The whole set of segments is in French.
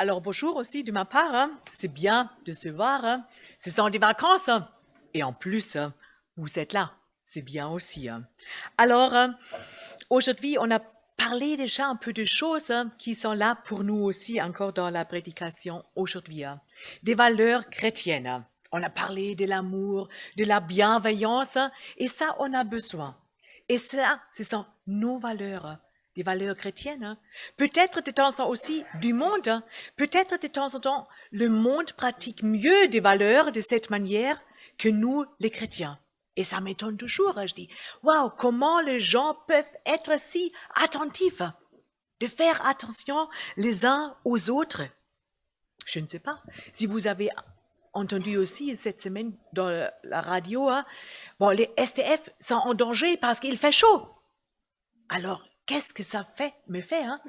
Alors bonjour aussi de ma part, hein. C'est bien de se voir, hein. Ce sont des vacances, hein. Et en plus, vous êtes là, c'est bien aussi, hein. Alors aujourd'hui, on a parlé déjà un peu de choses qui sont là pour nous aussi encore dans la prédication aujourd'hui, hein. Des valeurs chrétiennes, hein. On a parlé de l'amour, de la bienveillance, hein, et ça, on a besoin. Et ça, ce sont nos valeurs, hein, des valeurs chrétiennes, hein. Peut-être de temps en temps aussi du monde, hein. Peut-être de temps en temps, le monde pratique mieux des valeurs de cette manière que nous, les chrétiens. Et ça m'étonne toujours, hein. Je dis, waouh, comment les gens peuvent être si attentifs, de faire attention les uns aux autres. Je ne sais pas. Si vous avez entendu aussi cette semaine dans la radio, hein, bon, les SDF sont en danger parce qu'il fait chaud. Alors, qu'est-ce que ça me fait, hein?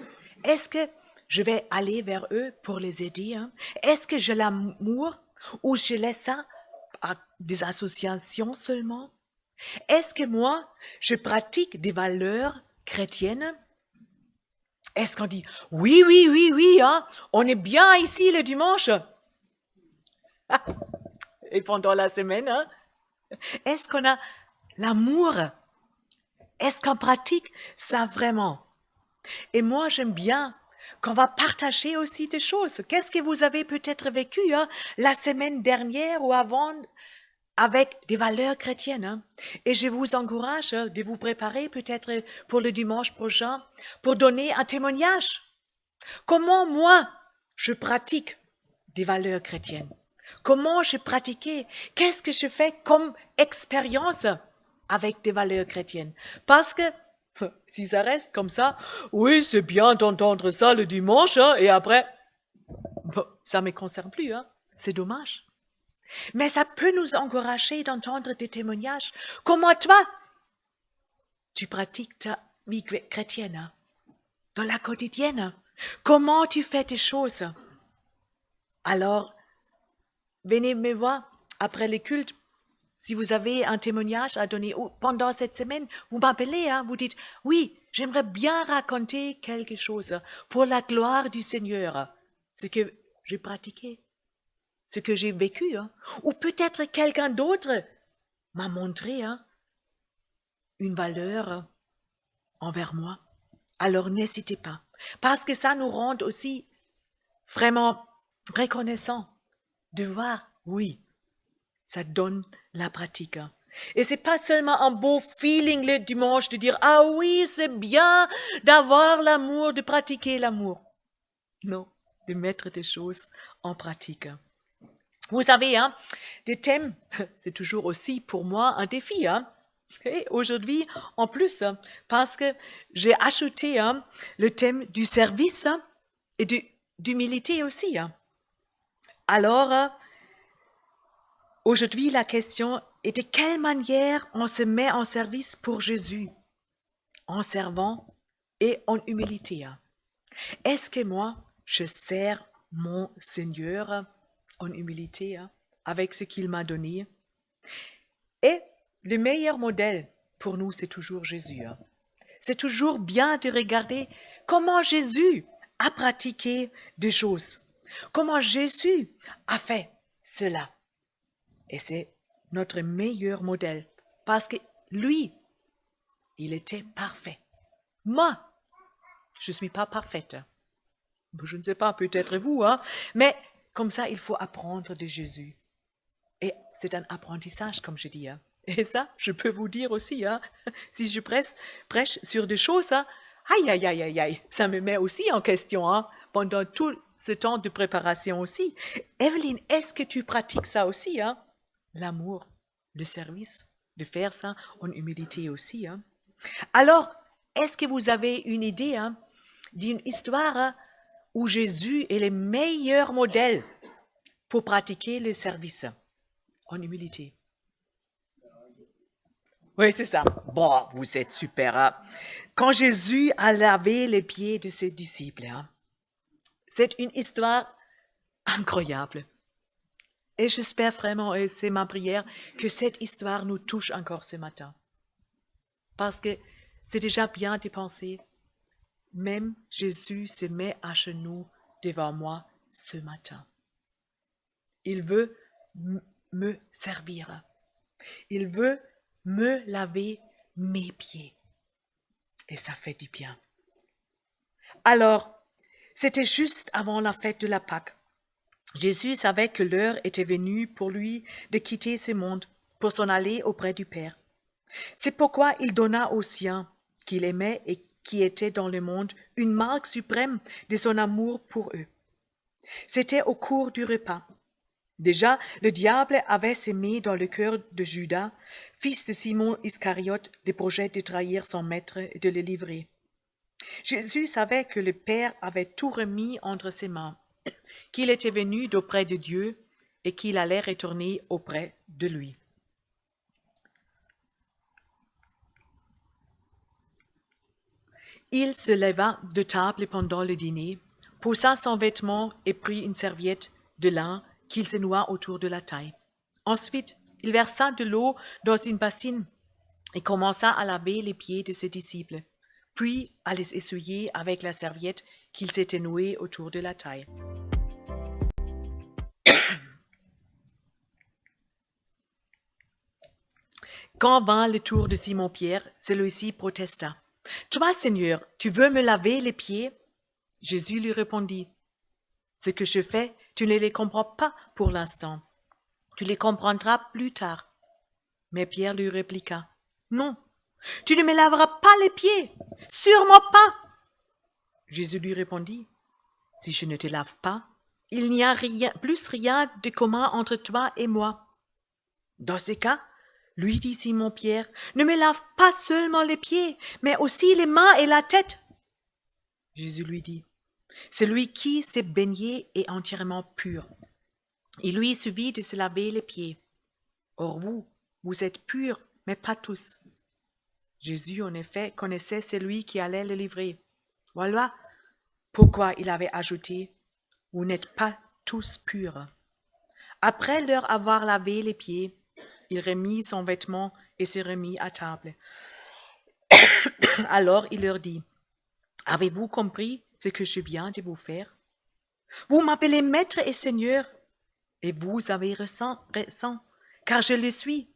Est-ce que je vais aller vers eux pour les aider, hein? Est-ce que j'ai l'amour ou je laisse ça à des associations seulement? Est-ce que moi, je pratique des valeurs chrétiennes? Est-ce qu'on dit, oui, oui, oui, oui, hein, on est bien ici le dimanche? Et pendant la semaine, hein? Est-ce qu'on a l'amour? Est-ce qu'on pratique ça vraiment? Et moi, j'aime bien qu'on va partager aussi des choses. Qu'est-ce que vous avez peut-être vécu hein, la semaine dernière ou avant avec des valeurs chrétiennes, hein? Et je vous encourage de vous préparer peut-être pour le dimanche prochain pour donner un témoignage. Comment moi, je pratique des valeurs chrétiennes? Comment j'ai pratiqué? Qu'est-ce que je fais comme expérience avec des valeurs chrétiennes? Parce que si ça reste comme ça, oui, c'est bien d'entendre ça le dimanche, hein, et après, bon, ça ne me concerne plus, hein. C'est dommage. Mais ça peut nous encourager d'entendre des témoignages. Comment toi, tu pratiques ta vie chrétienne hein, dans la quotidienne? Comment tu fais tes choses? Alors, venez me voir après les cultes. Si vous avez un témoignage à donner pendant cette semaine, vous m'appelez, hein, vous dites, oui, j'aimerais bien raconter quelque chose pour la gloire du Seigneur, ce que j'ai pratiqué, ce que j'ai vécu, hein. Ou peut-être quelqu'un d'autre m'a montré hein, une valeur envers moi. Alors n'hésitez pas, parce que ça nous rend aussi vraiment reconnaissants de voir, oui, ça donne la pratique. Hein. Et c'est pas seulement un beau feeling le dimanche de dire, ah oui, c'est bien d'avoir l'amour, de pratiquer l'amour. Non, de mettre des choses en pratique. Vous savez, hein, des thèmes, c'est toujours aussi pour moi un défi. Hein. Et aujourd'hui, en plus, parce que j'ai ajouté hein, le thème du service hein, et d'humilité aussi. Hein. Alors, aujourd'hui, la question est de quelle manière on se met en service pour Jésus, en servant et en humilité. Hein. Est-ce que moi, je sers mon Seigneur en humilité hein, avec ce qu'il m'a donné? Et le meilleur modèle pour nous, c'est toujours Jésus. Hein. C'est toujours bien de regarder comment Jésus a pratiqué des choses, comment Jésus a fait cela. Et c'est notre meilleur modèle parce que lui, il était parfait. Moi, je ne suis pas parfaite. Je ne sais pas, peut-être vous, hein, mais comme ça, il faut apprendre de Jésus. Et c'est un apprentissage, comme je dis. Hein. Et ça, je peux vous dire aussi, hein, si je prêche sur des choses, hein, aïe, aïe, aïe, aïe, aïe, ça me met aussi en question, hein, pendant tout ce temps de préparation aussi. Evelyne, est-ce que tu pratiques ça aussi, hein? L'amour, le service, de faire ça en humilité aussi. Hein? Alors, est-ce que vous avez une idée hein, d'une histoire hein, où Jésus est le meilleur modèle pour pratiquer le service en humilité? Oui, c'est ça. Bon, vous êtes super. Hein? Quand Jésus a lavé les pieds de ses disciples, hein, c'est une histoire incroyable. Et j'espère vraiment, et c'est ma prière, que cette histoire nous touche encore ce matin. Parce que c'est déjà bien de penser, même Jésus se met à genoux devant moi ce matin. Il veut me servir. Il veut me laver mes pieds. Et ça fait du bien. Alors, c'était juste avant la fête de la Pâque. Jésus savait que l'heure était venue pour lui de quitter ce monde pour s'en aller auprès du Père. C'est pourquoi il donna aux siens qu'il aimait et qui étaient dans le monde une marque suprême de son amour pour eux. C'était au cours du repas. Déjà, le diable avait semé dans le cœur de Judas, fils de Simon Iscariote, le projet de trahir son maître et de le livrer. Jésus savait que le Père avait tout remis entre ses mains, qu'il était venu d'auprès de Dieu et qu'il allait retourner auprès de lui. Il se leva de table pendant le dîner, poussa son vêtement et prit une serviette de lin qu'il se noua autour de la taille. Ensuite, il versa de l'eau dans une bassine et commença à laver les pieds de ses disciples, puis à les essuyer avec la serviette qu'il s'était nouée autour de la taille. Quand vint le tour de Simon-Pierre, celui-ci protesta. « Toi, Seigneur, tu veux me laver les pieds ?» Jésus lui répondit. « Ce que je fais, tu ne les comprends pas pour l'instant. Tu les comprendras plus tard. » Mais Pierre lui répliqua. « Non, tu ne me laveras pas les pieds, sûrement pas. » Jésus lui répondit. « Si je ne te lave pas, il n'y a rien de commun entre toi et moi. » Dans ce cas, lui dit Simon-Pierre, ne me lave pas seulement les pieds, mais aussi les mains et la tête. Jésus lui dit, celui qui s'est baigné est entièrement pur. Il lui suffit de se laver les pieds. Or vous êtes purs, mais pas tous. Jésus, en effet, connaissait celui qui allait le livrer. Voilà pourquoi il avait ajouté, vous n'êtes pas tous purs. Après leur avoir lavé les pieds, il remit son vêtement et se remit à table. Alors il leur dit, « Avez-vous compris ce que je viens de vous faire? Vous m'appelez maître et seigneur, et vous avez raison, car je le suis.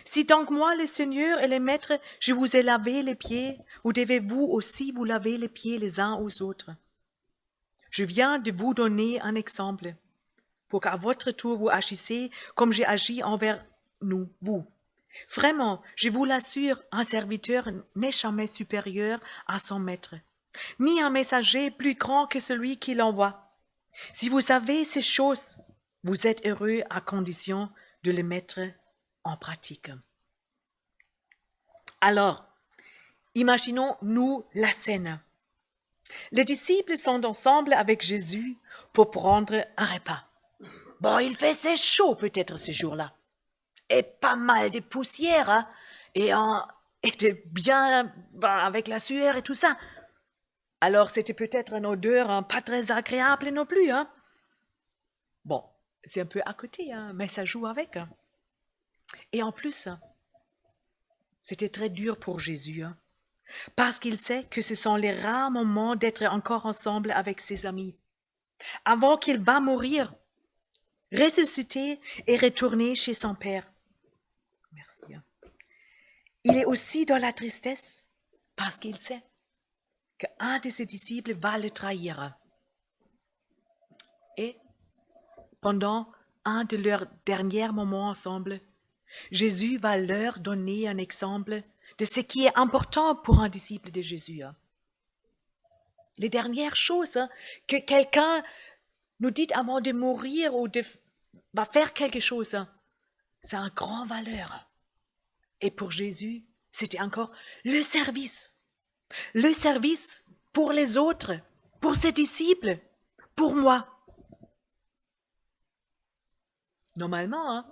Si donc moi, le seigneur et le maître, je vous ai lavé les pieds, vous devez vous aussi vous laver les pieds les uns aux autres. Je viens de vous donner un exemple, pour qu'à votre tour vous agissiez comme j'ai agi envers vous. Vraiment, je vous l'assure, un serviteur n'est jamais supérieur à son maître, ni un messager plus grand que celui qui l'envoie. Si vous savez ces choses, vous êtes heureux à condition de les mettre en pratique. » Alors, imaginons-nous la scène. Les disciples sont ensemble avec Jésus pour prendre un repas. Bon, il faisait chaud peut-être ce jour-là. Et pas mal de poussière, hein, et était bien avec la sueur et tout ça. Alors c'était peut-être une odeur pas très agréable non plus. Hein. Bon, c'est un peu à côté, hein, mais ça joue avec. Hein. Et en plus, c'était très dur pour Jésus, hein, parce qu'il sait que ce sont les rares moments d'être encore ensemble avec ses amis. Avant qu'il va mourir, ressusciter et retourner chez son Père. Merci. Il est aussi dans la tristesse parce qu'il sait qu'un de ses disciples va le trahir. Et pendant un de leurs derniers moments ensemble, Jésus va leur donner un exemple de ce qui est important pour un disciple de Jésus. Les dernières choses que quelqu'un nous dit avant de mourir ou de va faire quelque chose, c'est un grand valeur. Et pour Jésus, c'était encore le service. Le service pour les autres, pour ses disciples, pour moi. Normalement,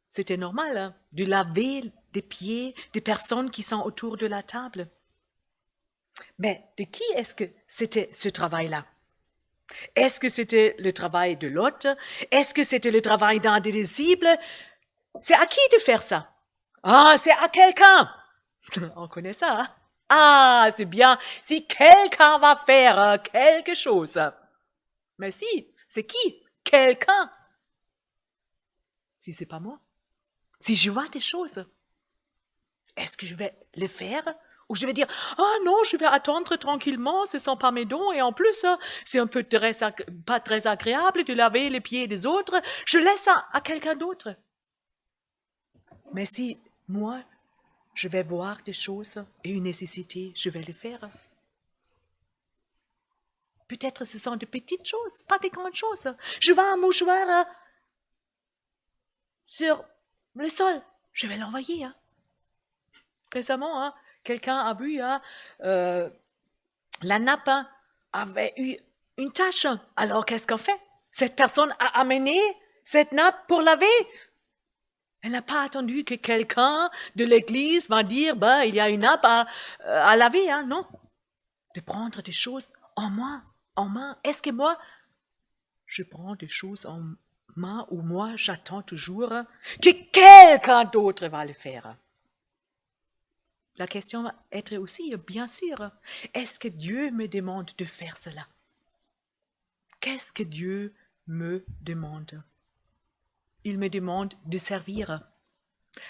c'était normal de laver les pieds des personnes qui sont autour de la table. Mais de qui est-ce que c'était ce travail-là? Est-ce que c'était le travail de l'autre? Est-ce que c'était le travail d'un des disciples? C'est à qui de faire ça? Ah, c'est à quelqu'un. On connaît ça. Hein? Ah, c'est bien si quelqu'un va faire quelque chose. Mais si C'est qui? Quelqu'un. Si c'est pas moi. Si je vois des choses, est-ce que je vais les faire? Ou je vais dire, ah non, je vais attendre tranquillement, ce sont pas mes dons, et en plus, c'est un peu pas très agréable de laver les pieds des autres, je laisse à quelqu'un d'autre. Mais si moi, je vais voir des choses et une nécessité, je vais les faire. Peut-être ce sont de petites choses, pas des grandes choses. Je vois un mouchoir sur le sol, je vais l'envoyer. Récemment, quelqu'un a vu, la nappe avait eu une tache. Alors qu'est-ce qu'on fait? Cette personne a amené cette nappe pour laver. Elle n'a pas attendu que quelqu'un de l'église va dire, il y a une nappe à laver, non. De prendre des choses en main. Est-ce que moi, je prends des choses en main ou moi, j'attends toujours que quelqu'un d'autre va le faire? La question va être aussi, bien sûr, est-ce que Dieu me demande de faire cela? Qu'est-ce que Dieu me demande? Il me demande de servir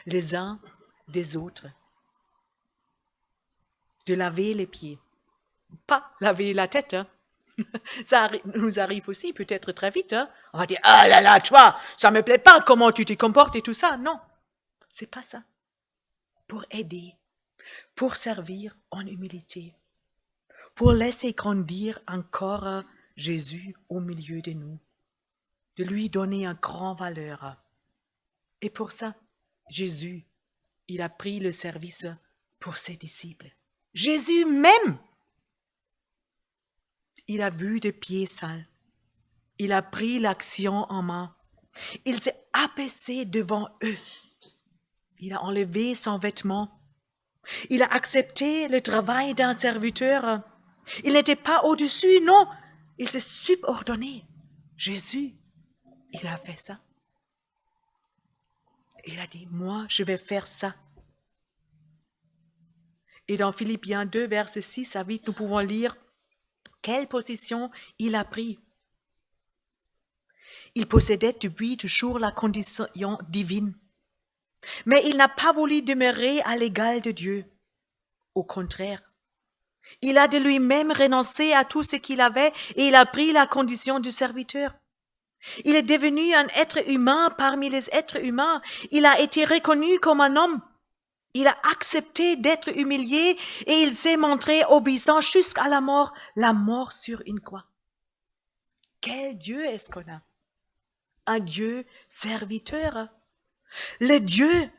les uns des autres, de laver les pieds, pas laver la tête. Ça nous arrive aussi peut-être très vite. On va dire, ah là là, toi, ça me plaît pas comment tu te comportes et tout ça. Non, c'est pas ça. Pour aider, pour servir en humilité, pour laisser grandir encore Jésus au milieu de nous, de lui donner une grande valeur. Et pour ça, Jésus, il a pris le service pour ses disciples. Jésus même, il a vu des pieds sales. Il a pris l'action en main. Il s'est abaissé devant eux. Il a enlevé son vêtement. Il a accepté le travail d'un serviteur. Il n'était pas au-dessus, non. Il s'est subordonné. Jésus, il a fait ça. Il a dit, moi, je vais faire ça. Et dans Philippiens 2, versets 6 à 8, nous pouvons lire quelle position il a pris. Il possédait depuis toujours la condition divine. Mais il n'a pas voulu demeurer à l'égal de Dieu. Au contraire, il a de lui-même renoncé à tout ce qu'il avait et il a pris la condition du serviteur. Il est devenu un être humain parmi les êtres humains. Il a été reconnu comme un homme. Il a accepté d'être humilié et il s'est montré obéissant jusqu'à la mort sur une croix. Quel Dieu est-ce qu'on a? Un Dieu serviteur. Le Dieu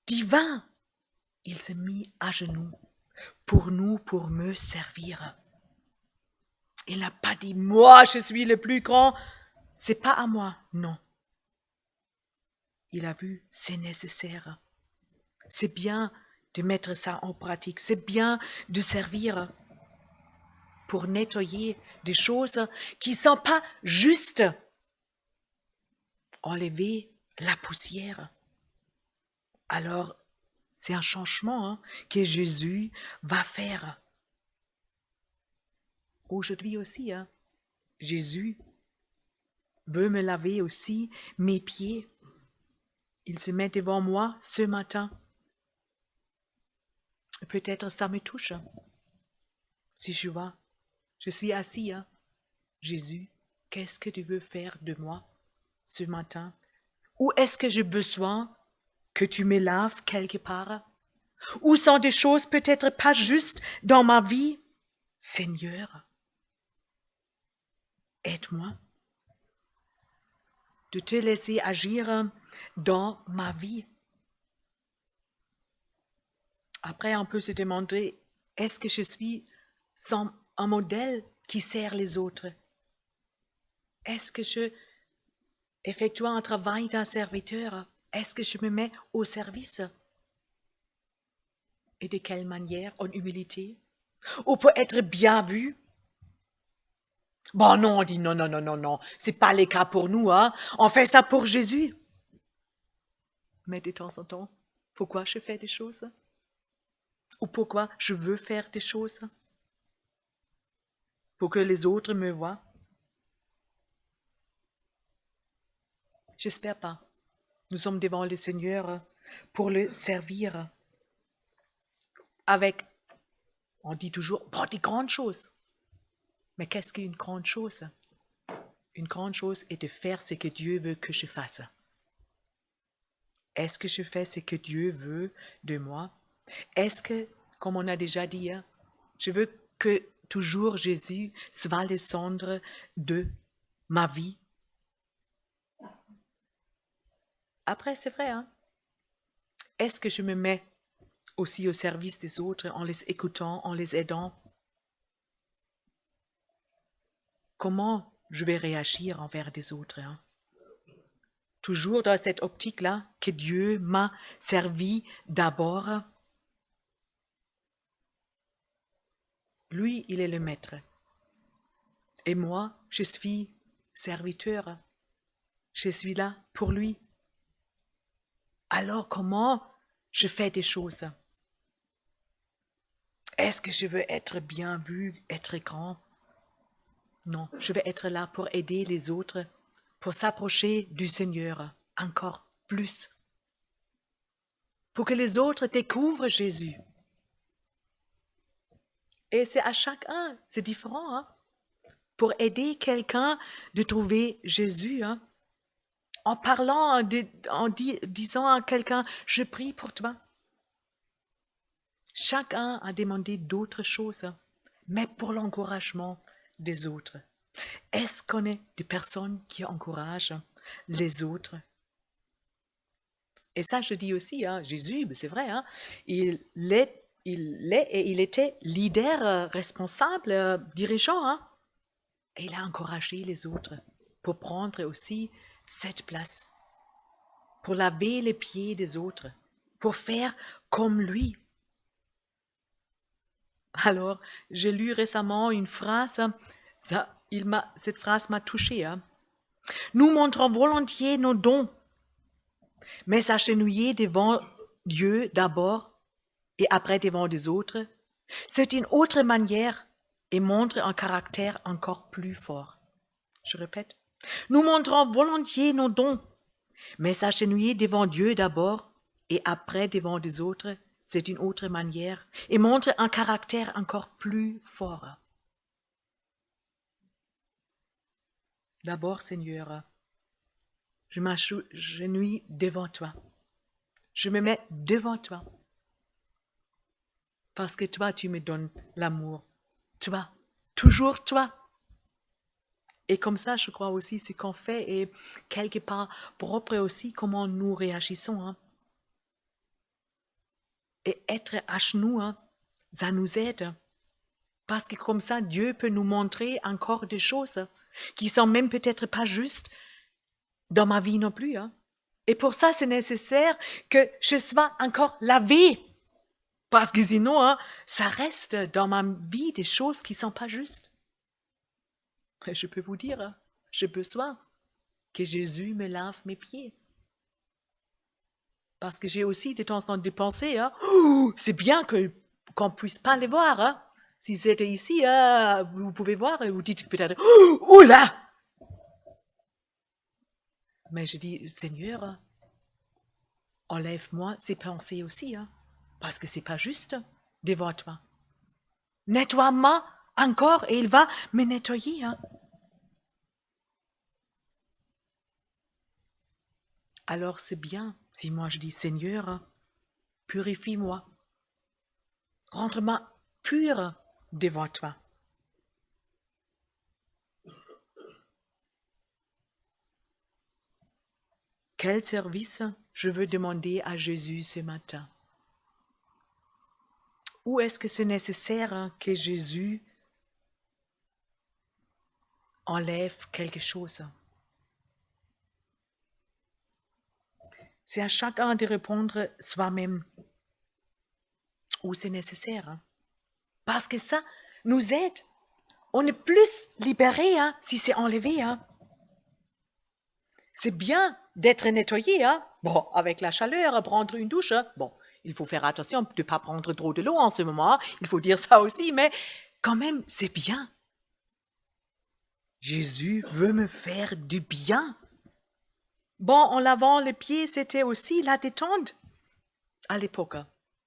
divin, il s'est mis à genoux pour nous, pour me servir. Il n'a pas dit, moi je suis le plus grand, c'est pas à moi, non. Il a vu, c'est nécessaire. C'est bien de mettre ça en pratique, c'est bien de servir pour nettoyer des choses qui ne sont pas justes. Enlever la poussière. Alors, c'est un changement que Jésus va faire. Aujourd'hui aussi, Jésus veut me laver aussi mes pieds. Il se met devant moi ce matin. Peut-être ça me touche. Si je vois, je suis assis. Jésus, qu'est-ce que tu veux faire de moi ce matin? Ou est-ce que j'ai besoin que tu me laves quelque part? Ou sont des choses peut-être pas justes dans ma vie? Seigneur, aide-moi de te laisser agir dans ma vie. Après, on peut se demander, est-ce que je suis un modèle qui sert les autres? Est-ce que je effectue un travail d'un serviteur? Est-ce que je me mets au service? Et de quelle manière? En humilité? Ou pour être bien vu? Bon, non, on dit non, c'est pas le cas pour nous, on fait ça pour Jésus. Mais de temps en temps, pourquoi je fais des choses? Ou pourquoi je veux faire des choses? Pour que les autres me voient? J'espère pas. Nous sommes devant le Seigneur pour le servir avec, on dit toujours, bon, des grandes choses. Mais qu'est-ce qu'une grande chose? Une grande chose est de faire ce que Dieu veut que je fasse. Est-ce que je fais ce que Dieu veut de moi? Est-ce que, comme on a déjà dit, je veux que toujours Jésus soit le centre de ma vie? Après, c'est vrai, Est-ce que je me mets aussi au service des autres en les écoutant, en les aidant? Comment je vais réagir envers des autres, Toujours dans cette optique-là que Dieu m'a servi d'abord. Lui, il est le maître. Et moi, je suis serviteur. Je suis là pour lui. Alors comment je fais des choses? Est-ce que je veux être bien vu, être grand? Non, je vais être là pour aider les autres, pour s'approcher du Seigneur encore plus. Pour que les autres découvrent Jésus. Et c'est à chacun, c'est différent, Pour aider quelqu'un de trouver Jésus, en parlant, disant à quelqu'un, je prie pour toi. Chacun a demandé d'autres choses, mais pour l'encouragement des autres. Est-ce qu'on est des personnes qui encouragent les autres? Et ça, je dis aussi, Jésus, c'est vrai, il était leader, responsable, dirigeant, et il a encouragé les autres pour prendre aussi cette place, pour laver les pieds des autres, pour faire comme lui. Alors, j'ai lu récemment une phrase, cette phrase m'a touchée. Nous montrons volontiers nos dons, mais s'agenouiller devant Dieu d'abord et après devant les autres, c'est une autre manière et montre un caractère encore plus fort. Je répète, nous montrons volontiers nos dons, mais s'agenouiller devant Dieu d'abord et après devant les autres, c'est une autre manière et montre un caractère encore plus fort. D'abord, Seigneur, je m'agenouille devant toi. Je me mets devant toi. Parce que toi, tu me donnes l'amour. Toi, toujours toi. Et comme ça, je crois aussi ce qu'on fait est quelque part propre aussi comment nous réagissons. Et être à genoux, ça nous aide. Parce que comme ça, Dieu peut nous montrer encore des choses qui sont même peut-être pas justes dans ma vie non plus. Et pour ça, c'est nécessaire que je sois encore lavé. Parce que sinon, ça reste dans ma vie des choses qui ne sont pas justes. Et je peux vous dire, j'ai besoin que Jésus me lave mes pieds. Parce que j'ai aussi de temps en temps de penser, c'est bien qu'on ne puisse pas les voir. Si c'était ici, vous pouvez voir et vous dites peut-être, oh là! Mais je dis, Seigneur, enlève-moi ces pensées aussi, parce que c'est pas juste devant toi. Nettoie-moi encore et il va me nettoyer. Alors c'est bien si moi je dis, Seigneur, purifie-moi, rends-moi pur devant toi. Quel service je veux demander à Jésus ce matin? Ou est-ce que c'est nécessaire que Jésus enlève quelque chose? C'est à chacun de répondre soi-même. Ou c'est nécessaire. Parce que ça nous aide. On est plus libéré si c'est enlevé. C'est bien d'être nettoyé. Bon, avec la chaleur, prendre une douche. Bon, il faut faire attention de ne pas prendre trop de l'eau en ce moment. Il faut dire ça aussi, mais quand même, c'est bien. Jésus veut me faire du bien. Bon, en lavant les pieds, c'était aussi la détente à l'époque.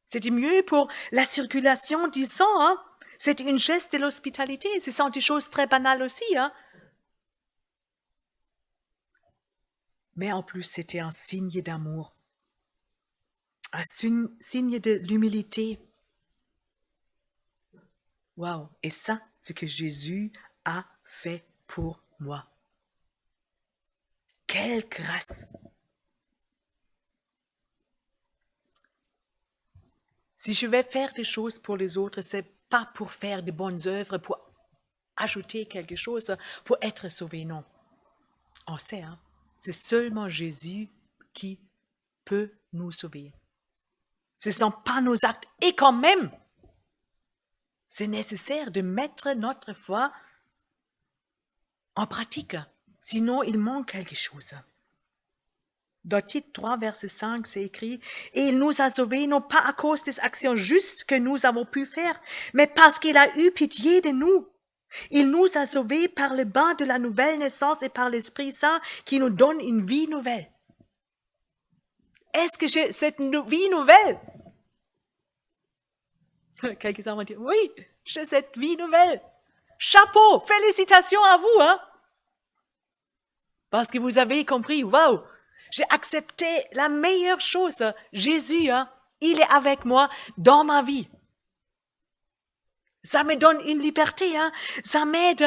C'était mieux pour la circulation du sang. Hein. C'est une geste de l'hospitalité. Ce sont des choses très banales aussi. Hein. Mais en plus, c'était un signe d'amour, un signe de l'humilité. Waouh! Et ça, c'est ce que Jésus a fait pour moi. Quelle grâce! Si je vais faire des choses pour les autres, c'est pas pour faire de bonnes œuvres, pour ajouter quelque chose, pour être sauvé, non. On sait, hein? C'est seulement Jésus qui peut nous sauver. Ce ne sont pas nos actes. Et quand même, c'est nécessaire de mettre notre foi en pratique. Sinon, il manque quelque chose. Dans Tite 3, verset 5, c'est écrit « Et il nous a sauvés, non pas à cause des actions justes que nous avons pu faire, mais parce qu'il a eu pitié de nous. Il nous a sauvés par le bain de la nouvelle naissance et par l'Esprit Saint qui nous donne une vie nouvelle. » Est-ce que j'ai cette vie nouvelle? Quelques-uns vont dire « Oui, j'ai cette vie nouvelle. » Chapeau, félicitations à vous, hein? Parce que vous avez compris, waouh, j'ai accepté la meilleure chose. Jésus, hein, il est avec moi dans ma vie. Ça me donne une liberté, hein. Ça m'aide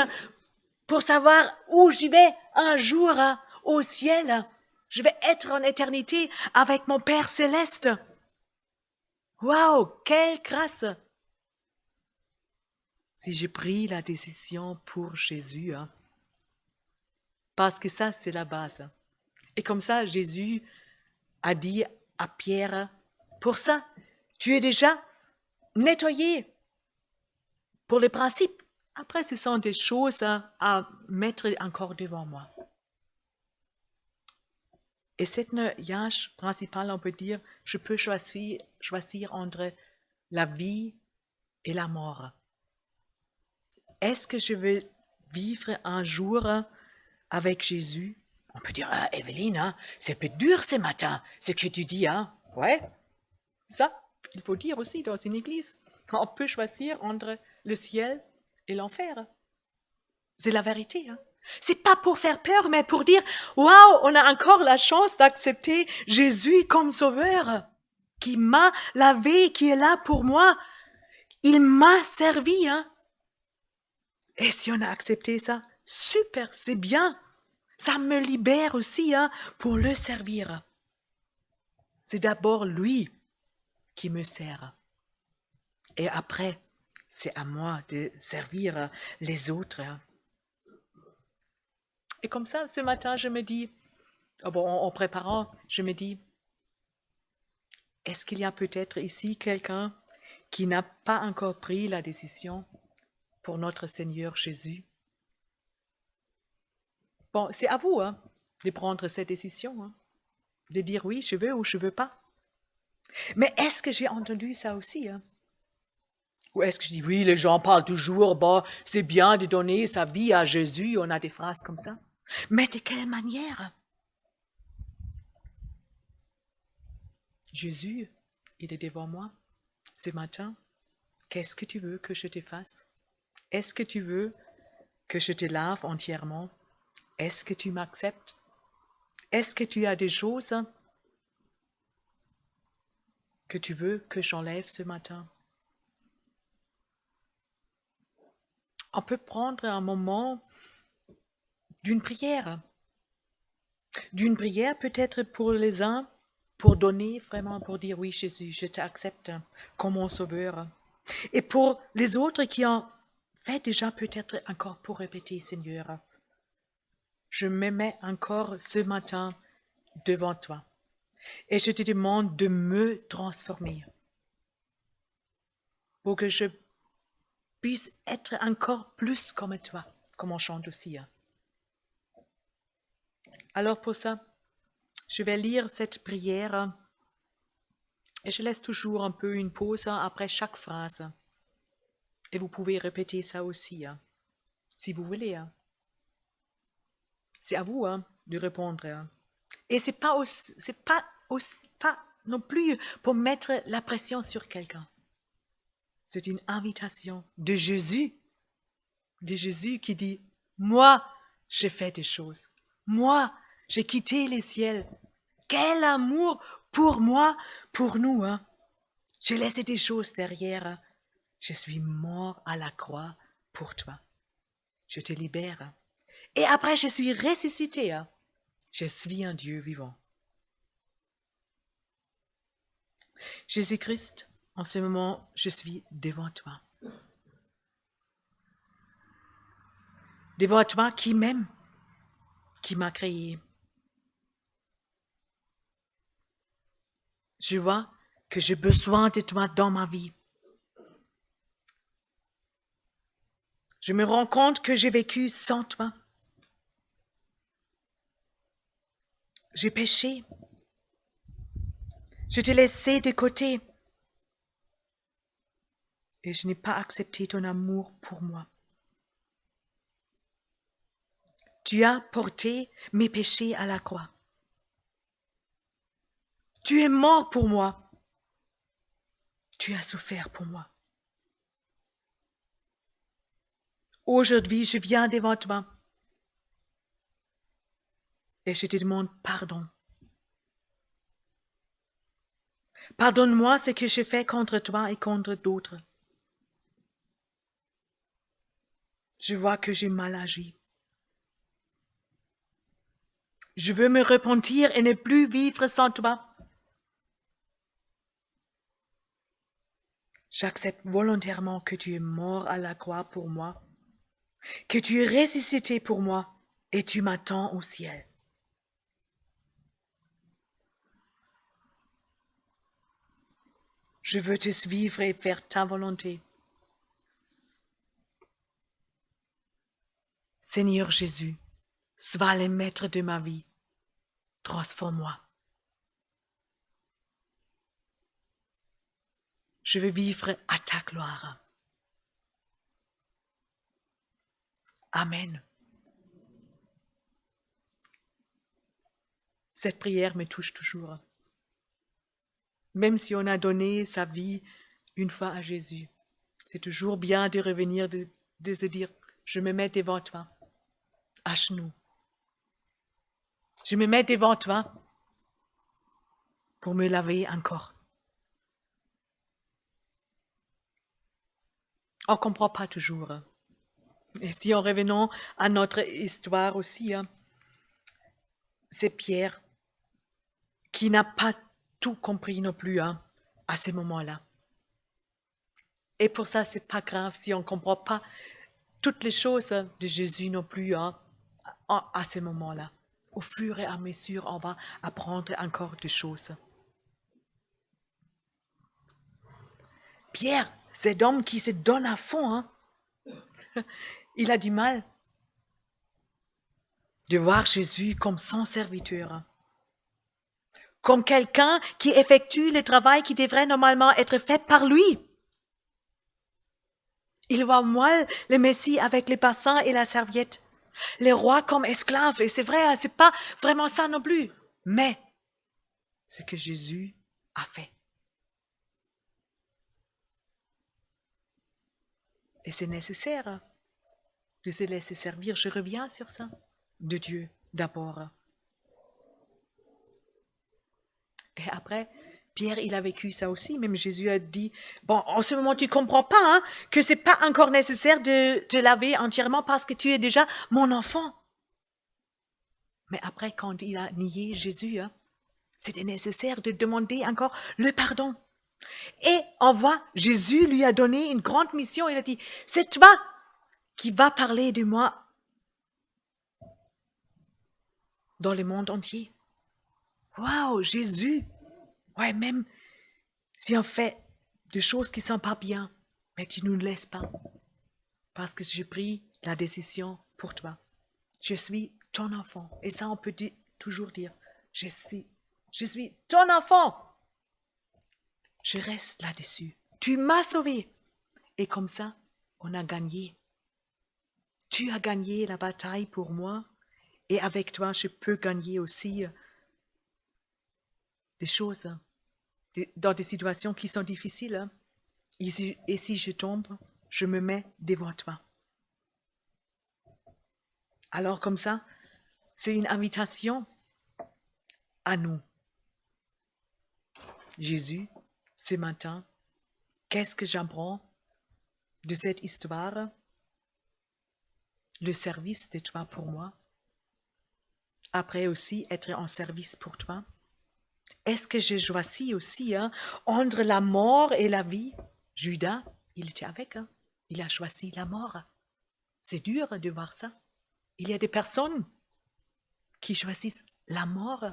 pour savoir où j'y vais un jour hein, au ciel. Je vais être en éternité avec mon Père céleste. Waouh, quelle grâce! Si j'ai pris la décision pour Jésus, hein, parce que ça, c'est la base. Et comme ça, Jésus a dit à Pierre, pour ça, tu es déjà nettoyé pour les principes. Après, ce sont des choses à mettre encore devant moi. Et cette nuage principale, on peut dire, je peux choisir entre la vie et la mort. Est-ce que je veux vivre un jour avec Jésus? On peut dire, ah, Evelyne, hein, c'est un peu dur ce matin, ce que tu dis, hein? Ouais, ça, il faut dire aussi dans une église. On peut choisir entre le ciel et l'enfer. C'est la vérité, hein? C'est pas pour faire peur, mais pour dire, waouh, on a encore la chance d'accepter Jésus comme sauveur, qui m'a lavé, qui est là pour moi. Il m'a servi, hein? Et si on a accepté ça, super, c'est bien. Ça me libère aussi, hein, pour le servir. C'est d'abord lui qui me sert. Et après, c'est à moi de servir les autres. Et comme ça, ce matin, je me dis, en préparant, je me dis, est-ce qu'il y a peut-être ici quelqu'un qui n'a pas encore pris la décision pour notre Seigneur Jésus? Bon, c'est à vous hein, de prendre cette décision, hein, de dire oui, je veux ou je veux pas. Mais est-ce que j'ai entendu ça aussi hein? Ou est-ce que je dis oui, les gens parlent toujours, bon, c'est bien de donner sa vie à Jésus, on a des phrases comme ça. Mais de quelle manière? Jésus, il est devant moi ce matin. Qu'est-ce que tu veux que je te fasse? Est-ce que tu veux que je te lave entièrement? Est-ce que tu m'acceptes? Est-ce que tu as des choses que tu veux que j'enlève ce matin? On peut prendre un moment d'une prière. D'une prière peut-être pour les uns, pour donner vraiment, pour dire oui Jésus, je t'accepte comme mon sauveur. Et pour les autres qui ont fait déjà peut-être encore pour répéter Seigneur, je me mets encore ce matin devant toi et je te demande de me transformer pour que je puisse être encore plus comme toi, comme on chante aussi. Alors pour ça, je vais lire cette prière et je laisse toujours un peu une pause après chaque phrase. Et vous pouvez répéter ça aussi, si vous voulez. C'est à vous de répondre. Et c'est pas pas non plus pour mettre la pression sur quelqu'un. C'est une invitation de Jésus qui dit, moi, j'ai fait des choses. Moi, j'ai quitté les ciels. Quel amour pour moi, pour nous. Hein. J'ai laissé des choses derrière. Je suis mort à la croix pour toi. Je te libère. Et après, je suis ressuscité. Hein. Je suis un Dieu vivant. Jésus-Christ, en ce moment, je suis devant toi. Devant toi qui m'aime, qui m'a créé. Je vois que j'ai besoin de toi dans ma vie. Je me rends compte que j'ai vécu sans toi. J'ai péché. Je t'ai laissé de côté. Et je n'ai pas accepté ton amour pour moi. Tu as porté mes péchés à la croix. Tu es mort pour moi. Tu as souffert pour moi. Aujourd'hui, je viens devant toi et je te demande pardon. Pardonne-moi ce que j'ai fait contre toi et contre d'autres. Je vois que j'ai mal agi. Je veux me repentir et ne plus vivre sans toi. J'accepte volontairement que tu es mort à la croix pour moi, que tu es ressuscité pour moi et tu m'attends au ciel. Je veux te suivre et faire ta volonté. Seigneur Jésus, sois le maître de ma vie. Transforme-moi. Je veux vivre à ta gloire. Amen. Cette prière me touche toujours. Même si on a donné sa vie une fois à Jésus, c'est toujours bien de revenir, de se dire, je me mets devant toi, à genoux. Je me mets devant toi pour me laver encore. On ne comprend pas toujours. Et si en revenant à notre histoire aussi, c'est Pierre qui n'a pas tout compris non plus à ce moment-là. Et pour ça, c'est pas grave si on ne comprend pas toutes les choses de Jésus non plus à ce moment-là. Au fur et à mesure, on va apprendre encore des choses. Pierre, cet homme qui se donne à fond, il a du mal de voir Jésus comme son serviteur, comme quelqu'un qui effectue le travail qui devrait normalement être fait par lui. Il voit mal le Messie avec les bassins et la serviette, les rois comme esclaves, et c'est vrai, c'est pas vraiment ça non plus, mais ce que Jésus a fait. Et c'est nécessaire de se laisser servir, je reviens sur ça, de Dieu d'abord. Et après, Pierre, il a vécu ça aussi, même Jésus a dit, bon, en ce moment, tu comprends pas que c'est pas encore nécessaire de te laver entièrement parce que tu es déjà mon enfant. Mais après, quand il a nié Jésus, c'était nécessaire de demander encore le pardon. Et on voit, Jésus lui a donné une grande mission, il a dit, c'est toi qui vas parler de moi dans le monde entier. Waouh, Jésus! Ouais, même si on fait des choses qui ne sont pas bien, mais tu ne nous laisses pas. Parce que j'ai pris la décision pour toi. Je suis ton enfant. Et ça, on peut toujours dire, je suis ton enfant. Je reste là-dessus. Tu m'as sauvé. Et comme ça, on a gagné. Tu as gagné la bataille pour moi. Et avec toi, je peux gagner aussi des choses, dans des situations qui sont difficiles. Et si je tombe, je me mets devant toi. Alors comme ça, c'est une invitation à nous. Jésus, ce matin, qu'est-ce que j'apprends de cette histoire? Le service de toi pour moi. Après aussi, être en service pour toi. Est-ce que je choisis aussi entre la mort et la vie? Judas, il était avec. Il a choisi la mort. C'est dur de voir ça. Il y a des personnes qui choisissent la mort.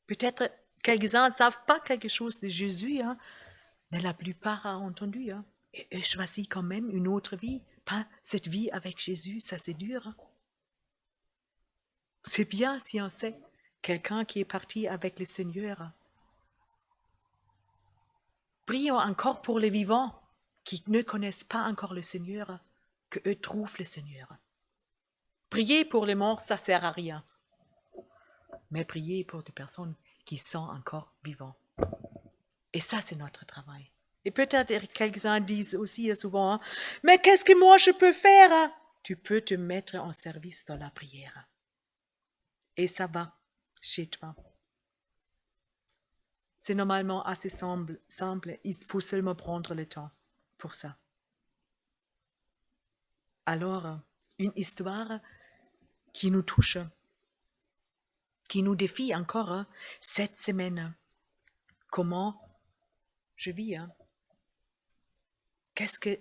Peut-être quelques-uns ne savent pas quelque chose de Jésus, mais la plupart ont entendu. Et eux choisissent quand même une autre vie. Pas cette vie avec Jésus, ça c'est dur. C'est bien si on sait quelqu'un qui est parti avec le Seigneur. Prions encore pour les vivants qui ne connaissent pas encore le Seigneur, que eux trouvent le Seigneur. Prier pour les morts, ça ne sert à rien. Mais prier pour des personnes qui sont encore vivants. Et ça, c'est notre travail. Et peut-être quelques-uns disent aussi souvent, mais qu'est-ce que moi je peux faire? Tu peux te mettre en service dans la prière. Et ça va chez toi. C'est normalement assez simple, il faut seulement prendre le temps pour ça. Alors, une histoire qui nous touche, qui nous défie encore cette semaine. Comment je vis? Qu'est-ce que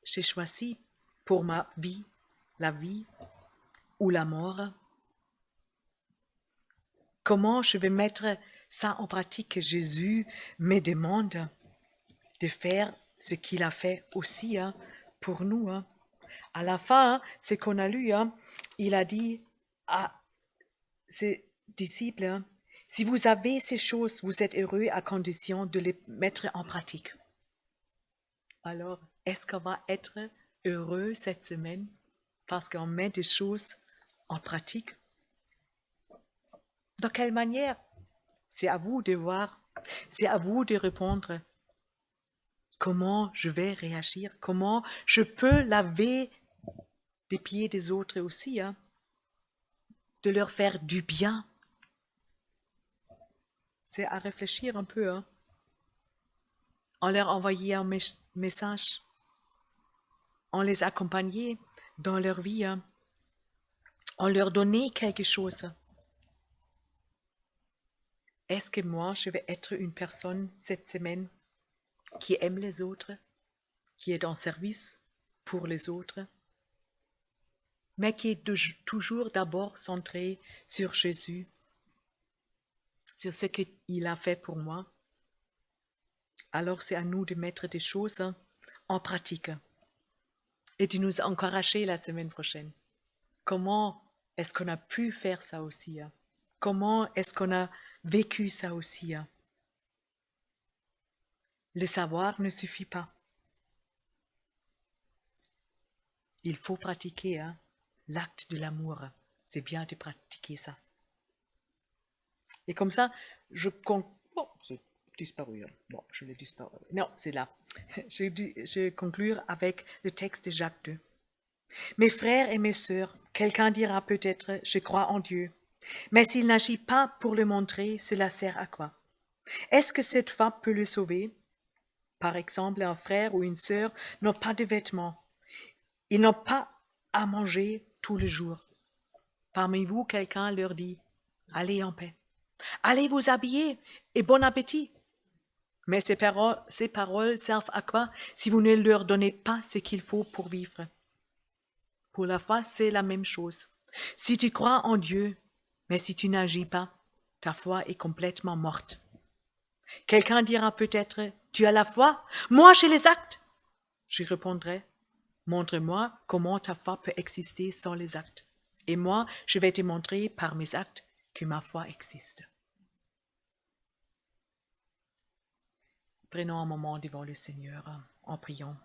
j'ai choisi pour ma vie, la vie ou la mort? Comment je vais mettre ça en pratique que Jésus me demande de faire ce qu'il a fait aussi pour nous. À la fin, ce qu'on a lu, il a dit à ses disciples, si vous avez ces choses, vous êtes heureux à condition de les mettre en pratique. Alors, est-ce qu'on va être heureux cette semaine parce qu'on met des choses en pratique? De quelle manière? C'est à vous de voir, c'est à vous de répondre. Comment je vais réagir? Comment je peux laver les pieds des autres aussi, de leur faire du bien? C'est à réfléchir un peu, en leur envoyer un message, en les accompagner dans leur vie, en leur donner quelque chose. Est-ce que moi, je vais être une personne cette semaine qui aime les autres, qui est en service pour les autres, mais qui est toujours d'abord centrée sur Jésus, sur ce qu'il a fait pour moi? Alors c'est à nous de mettre des choses en pratique et de nous encourager la semaine prochaine. Comment est-ce qu'on a pu faire ça aussi? Comment est-ce qu'on a vécu ça aussi? Le savoir ne suffit pas. Il faut pratiquer l'acte de l'amour. C'est bien de pratiquer ça. Et comme ça, Bon, c'est disparu. Bon, je l'ai disparu. Non, c'est là. Je conclure avec le texte de Jacques 2. Mes frères et mes sœurs, quelqu'un dira peut-être, je crois en Dieu. Mais s'il n'agit pas pour le montrer, cela sert à quoi? Est-ce que cette foi peut le sauver? Par exemple, un frère ou une sœur n'ont pas de vêtements. Ils n'ont pas à manger tous les jours. Parmi vous, quelqu'un leur dit, allez en paix. Allez vous habiller et bon appétit. Mais ces paroles servent à quoi si vous ne leur donnez pas ce qu'il faut pour vivre? Pour la foi, c'est la même chose. Si tu crois en Dieu, mais si tu n'agis pas, ta foi est complètement morte. Quelqu'un dira peut-être, tu as la foi, moi j'ai les actes. Je répondrai, montre-moi comment ta foi peut exister sans les actes. Et moi, je vais te montrer par mes actes que ma foi existe. Prenons un moment devant le Seigneur en priant.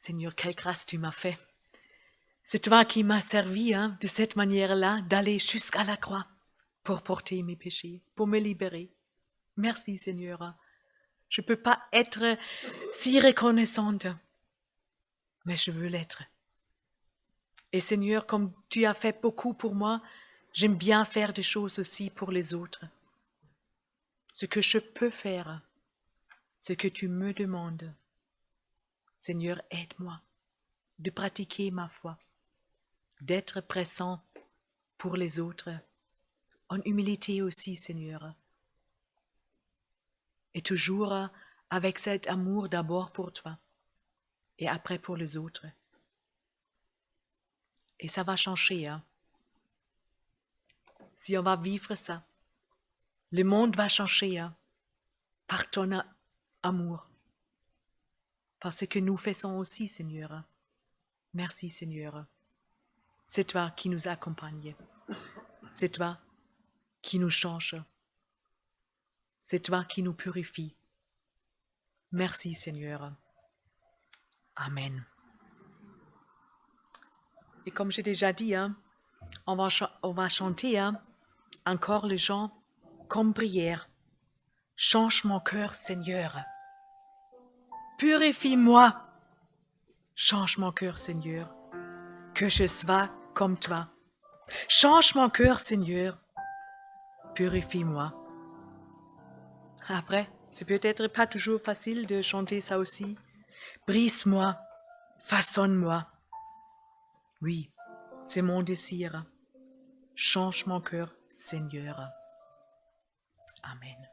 Seigneur, quelle grâce tu m'as fait. C'est toi qui m'as servi de cette manière-là d'aller jusqu'à la croix pour porter mes péchés, pour me libérer. Merci Seigneur. Je ne peux pas être si reconnaissante, mais je veux l'être. Et Seigneur, comme tu as fait beaucoup pour moi, j'aime bien faire des choses aussi pour les autres. Ce que je peux faire, ce que tu me demandes. Seigneur, aide-moi de pratiquer ma foi, d'être pressant pour les autres, en humilité aussi, Seigneur. Et toujours avec cet amour d'abord pour toi et après pour les autres. Et ça va changer, si on va vivre ça. Le monde va changer par ton amour, par ce que nous faisons aussi, Seigneur. Merci, Seigneur. C'est toi qui nous accompagnes. C'est toi qui nous change. C'est toi qui nous purifie. Merci, Seigneur. Amen. Et comme j'ai déjà dit, on va chanter encore les chants comme prière. Change mon cœur, Seigneur. Purifie-moi. Change mon cœur, Seigneur. Que je sois comme toi. Change mon cœur, Seigneur. Purifie-moi. Après, c'est peut-être pas toujours facile de chanter ça aussi. Brise-moi, façonne-moi. Oui, c'est mon désir. Change mon cœur, Seigneur. Amen.